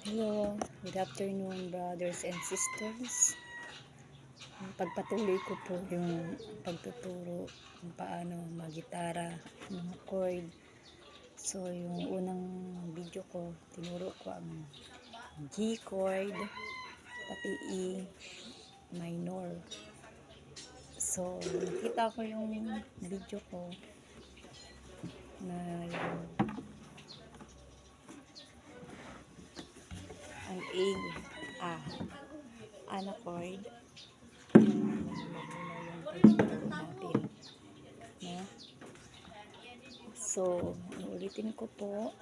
Hello, good afternoon brothers and sisters. Pagpatuloy ko po yung pagtuturo kung paano mag-gitara, mga chord. So yung unang video ko, tinuro ko ang G chord, pati E minor. So nakita ko yung video ko na yung ang A na chord, yung pagtuturo natin, no? So ulitin ko po,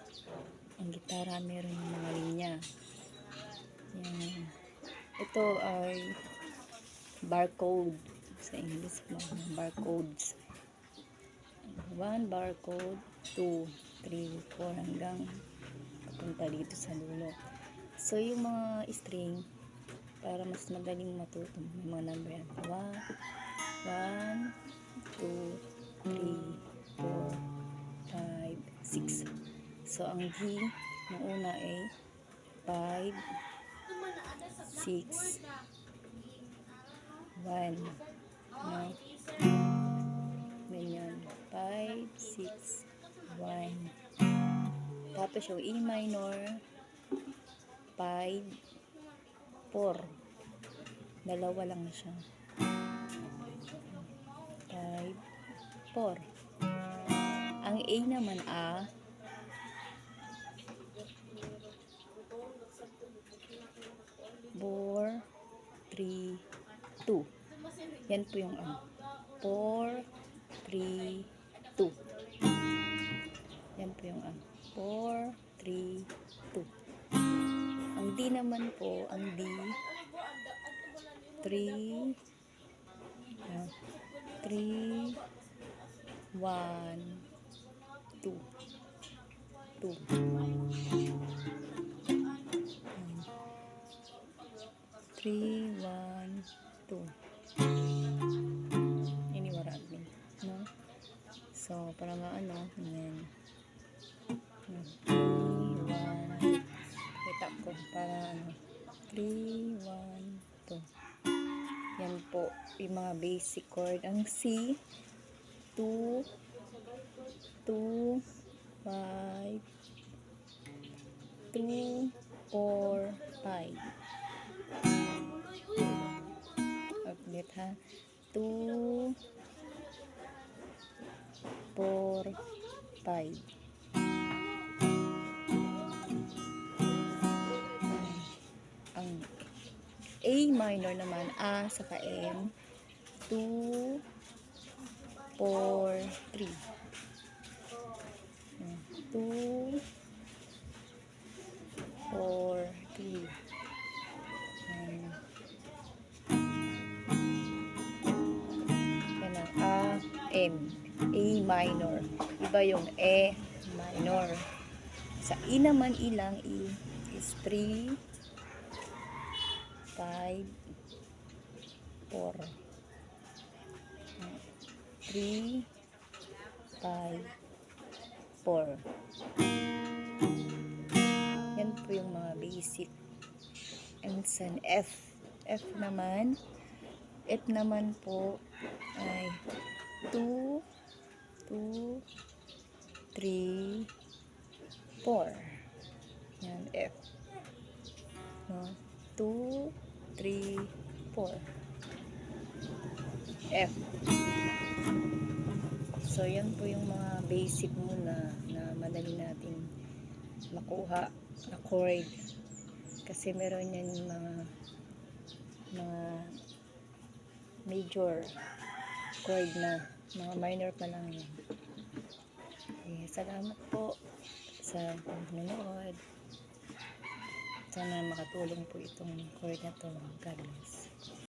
ang gitara meron yung mga linya. Yan. Ito ay barcode sa English mo, barcodes. 1 barcode, 2, 3, 4 hanggang papunta dito sa dulo. So yung mga string, para mas madaling matuto, may mga number yan. 1, 2, 3, 4, 5, 6. So ang G na una ay 5, 6, 1. No? Ganyan. 5, 6, 1. Tapos yung E minor, 5, 4. Dalawa lang siya. 5, 4. Ang A naman, 4, 3, 2. Yan po yung 4, 3, 2. Yan po yung 4, 3, 2. Ang D naman po, ang D, 3, 3, 1, 2, 2. 3, 1, 2. Iniwarami, no? So, para maano, yan. 3, 1, kita ko, para 3, 1, 2. Yan po, yung mga basic chord. Ang C, 2, 2, 5, 2, 4, 5. Ulit ha. 2, 4, 5. Ang A minor naman, A saka M, 2, 4, 3. 2, 4, 3. Yan ang A, M. A minor. Iba yung E minor. Sa E naman, ilang E is 3, 5, 4. 3, 5, 4. Yan po yung mga basic. And then F. F naman po ay 2, 2, 3, 4. Yan, F. No? 2, 3, 4. F. So, yan po yung mga basic muna na madali natin makuha na chord. Kasi meron yan yung mga major chord na, mga minor pa lang yan. Okay, salamat po sa panonood. Sana makatulong po itong chord na to. God bless.